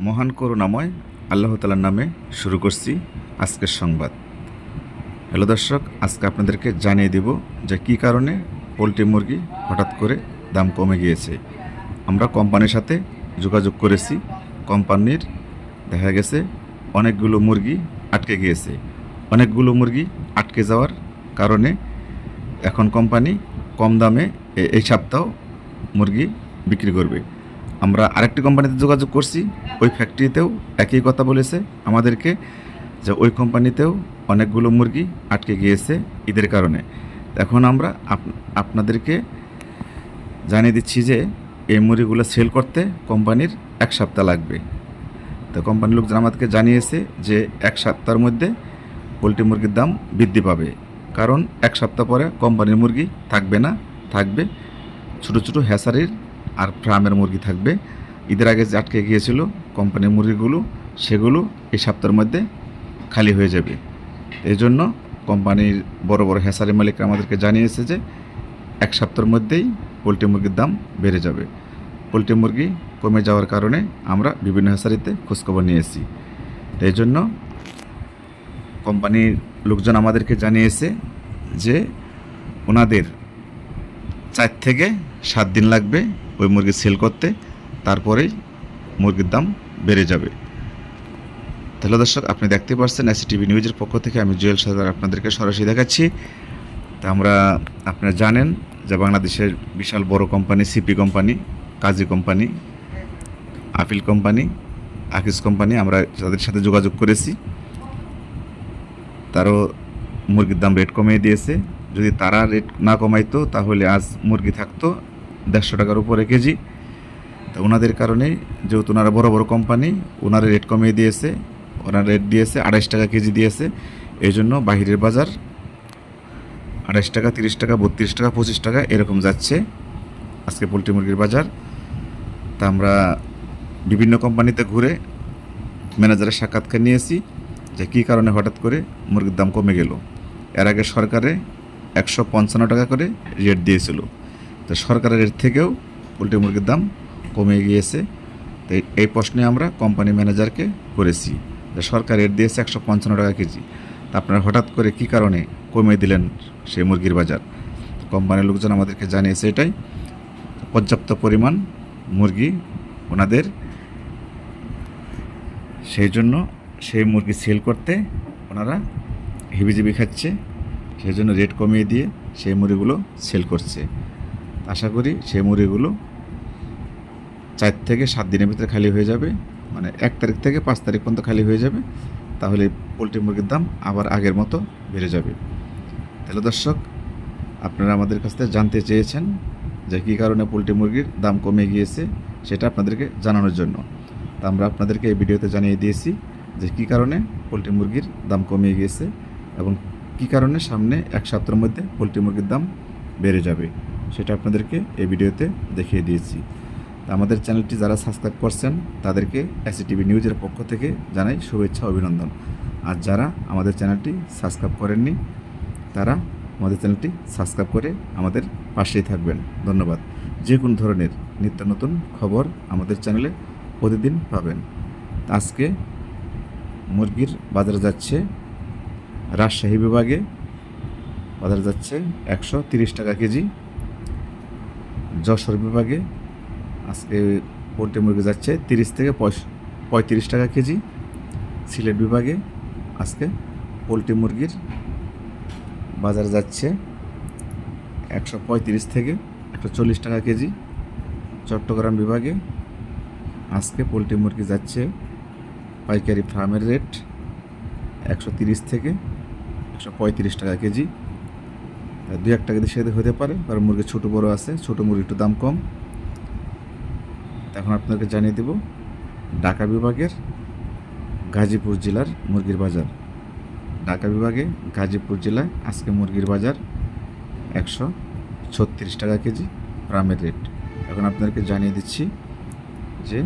মহান করুণাময় আল্লাহ তাআলার নামে শুরু করছি আজকের সংবাদ। হ্যালো দর্শক, আজকে আপনাদেরকে জানিয়ে দেব যে কী কারণে পোলট্রি মুরগি হঠাৎ করে দাম কমে গিয়েছে। আমরা কোম্পানির সাথে যোগাযোগ করেছি। কোম্পানির দেখা গেছে অনেকগুলো মুরগি আটকে গিয়েছে। অনেকগুলো মুরগি আটকে যাওয়ার কারণে এখন কোম্পানি কম দামে এই সপ্তাহ মুরগি বিক্রি করবে। আমরা আরেকটি কোম্পানিতে যোগাযোগ করছি, ওই ফ্যাক্টরিতেও একই কথা বলেছে আমাদেরকে যে ওই কোম্পানিতেও অনেকগুলো মুরগি আটকে গিয়েছে ঈদের কারণে। এখন আমরা আপনাদেরকে জানিয়ে দিচ্ছি যে এই মুরগিগুলো সেল করতে কোম্পানির এক সপ্তাহ লাগবে। তো কোম্পানির লোকজন আমাদেরকে জানিয়েছে যে এক সপ্তাহের মধ্যে পোলট্রি মুরগির দাম বৃদ্ধি পাবে, কারণ এক সপ্তাহ পরে কোম্পানির মুরগি থাকবে না, থাকবে ছোটো ছোটো হ্যাচারির আর ফার্মের মুরগি থাকবে। ঈদের আগে যে আটকে গিয়েছিল কোম্পানির মুরগিগুলো, সেগুলো এই সপ্তাহের মধ্যে খালি হয়ে যাবে। এই জন্য কোম্পানির বড় বড় হ্যাচারি মালিকরা আমাদেরকে জানিয়েছে যে এক সপ্তাহের মধ্যেই পোলট্রি মুরগির দাম বেড়ে যাবে। পোলট্রি মুরগি কমে যাওয়ার কারণে আমরা বিভিন্ন হ্যাচারিতে খোঁজখবর নিয়েছি। এই জন্য কোম্পানির লোকজন আমাদেরকে জানিয়েছে যে ওনাদের 4 থেকে 7 দিন লাগবে ওই মুরগি সেল করতে, তারপরেই মুরগির দাম বেড়ে যাবে। তাহলে দর্শক, আপনি দেখতে পাচ্ছেন এসটিভি নিউজের পক্ষ থেকে আমি জুয়েল সরকার আপনাদেরকে সরাসরি দেখাচ্ছি। তা আপনারা জানেন যে বাংলাদেশের বিশাল বড় কোম্পানি সিপি কোম্পানি, কাজী কোম্পানি, আপিল কোম্পানি, আকিস কোম্পানি, আমরা তাদের সাথে যোগাযোগ করেছি। তারও মুরগির দাম রেট কমিয়ে দিয়েছে। যদি তারা রেট না কমাইতো তাহলে আজ মুরগি থাকতো 150 টাকার উপরে কেজি। তো ওনাদের কারণে, যেহেতু ওনারা বড় বড় কোম্পানি, ওনারা রেট কমিয়ে দিয়েছে। ওনারা রেট দিয়েছে 28 টাকা কেজি দিয়েছে। এই জন্য বাহিরের বাজার 28 টাকা, 30 টাকা, 32 টাকা, 25 টাকা এরকম যাচ্ছে আজকে পোলট্রি মুরগির বাজার। তা আমরা বিভিন্ন কোম্পানিতে ঘুরে ম্যানেজারের সাক্ষাৎকার নিয়েছি যে কী কারণে হঠাৎ করে মুরগির দাম কমে গেল। এর আগে সরকারে 155 টাকা করে রেট দিয়েছিল, তো সরকারের রেট থেকেও পোলট্রি মুরগির দাম কমে গিয়েছে। তো এই প্রশ্নে আমরা কোম্পানি ম্যানেজারকে করেছি যে সরকার রেট দিয়েছে 155 টাকা কেজি, তা আপনারা হঠাৎ করে কী কারণে কমিয়ে দিলেন সেই মুরগির বাজার। কোম্পানির লোকজন আমাদেরকে জানিয়েছে এটাই, পর্যাপ্ত পরিমাণ মুরগি ওনাদের, সেই জন্য সেই মুরগি সেল করতে ওনারা হিবিজিবি খাচ্ছে, সেই জন্য রেট কমিয়ে দিয়ে সেই মুরগিগুলো সেল করছে। আশা করি সেই মুরগিগুলো 4 থেকে 7 দিনের ভিতরে খালি হয়ে যাবে, মানে 1 তারিখ থেকে 5 তারিখ পর্যন্ত খালি হয়ে যাবে। তাহলে পোলট্রি মুরগির দাম আবার আগের মতো বেড়ে যাবে। তাহলে দর্শক, আপনারা আমাদের কাছ থেকে জানতে চেয়েছেন যে কী কারণে পোলট্রি মুরগির দাম কমে গিয়েছে, সেটা আপনাদেরকে জানানোর জন্য। তা আমরা আপনাদেরকে এই ভিডিওতে জানিয়ে দিয়েছি যে কী কারণে পোলট্রি মুরগির দাম কমে গিয়েছে এবং কী কারণে সামনে এক সপ্তাহের মধ্যে পোলট্রি মুরগির দাম বেড়ে যাবে, সেটা আপনাদেরকে এই ভিডিওতে দেখিয়ে দিয়েছি। আমাদের চ্যানেলটি যারা সাবস্ক্রাইব করছেন তাদেরকে এসটিভি নিউজের পক্ষ থেকে জানাই শুভেচ্ছা, অভিনন্দন। আর যারা আমাদের চ্যানেলটি সাবস্ক্রাইব করেননি তারা আমাদের চ্যানেলটি সাবস্ক্রাইব করে আমাদের পাশেই থাকবেন। ধন্যবাদ। যে কোনো ধরনের নিত্য নতুন খবর আমাদের চ্যানেলে প্রতিদিন পাবেন। আজকে মুরগির বাজারে যাচ্ছে, রাজশাহী বিভাগে বাজারে যাচ্ছে 130 টাকা কেজি। যশোর বিভাগে আজকে পোলট্রি মুরগি যাচ্ছে 30 থেকে 35 টাকা কেজি। সিলেট বিভাগে আজকে পোলট্রি মুরগির বাজার যাচ্ছে 135 থেকে 140 টাকা কেজি। চট্টগ্রাম বিভাগে আজকে পোলট্রি মুরগি যাচ্ছে পাইকারি ফার্মের রেট 130 থেকে 135 টাকা কেজি। 2-1 টাকা দিয়ে সেটা হতে পারে, কারণ মুরগি ছোটো বড়ো আছে, ছোটো মুরগি একটু দাম কম। এখন আপনাকে জানিয়ে দেব ঢাকা বিভাগের গাজীপুর জেলার মুরগির বাজার। ঢাকা বিভাগে গাজীপুর জেলায় আজকে মুরগির বাজার 136 টাকা কেজি ফার্মের রেট। এখন আপনাদেরকে জানিয়ে দিচ্ছি যে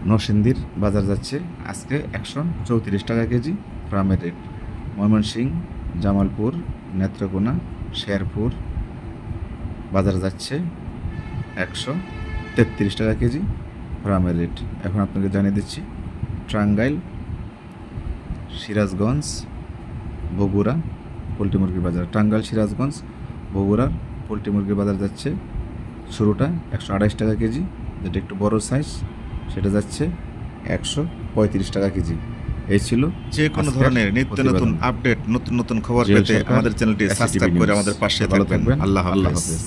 নরসিংদীর বাজার যাচ্ছে আজকে 134 টাকা কেজি ফার্মের রেট। ময়মনসিংহ, জামালপুর, নেত্রকোনা, শেরপুর বাজার যাচ্ছে 133 টাকা কেজি ফার্মের রেট। এখন আপনাকে জানিয়ে দিচ্ছি টাঙ্গাইল, সিরাজগঞ্জ, বগুড়া পোলট্রি মুরগির বাজার। টাঙ্গাইল, সিরাজগঞ্জ, বগুড়ার পোলট্রি মুরগির বাজার যাচ্ছে শুরুটা 128 টাকা কেজি, যেটা একটু বড় সাইজ সেটা যাচ্ছে 135 টাকা কেজি। এই ছিল যে কোনো আজকের ধরনের নিত্য নতুন প্রতিবেদন। আপডেট, নতুন নতুন খবর জিও পেতে সরকার, আমাদের চ্যানেলটি SCTV সাবস্ক্রাইব করে নিউজ। আমাদের পাশে ভালো থাকবেন। থাকবেন। আল্লাহ আল্লাহ হাফেজ। হাফেজ।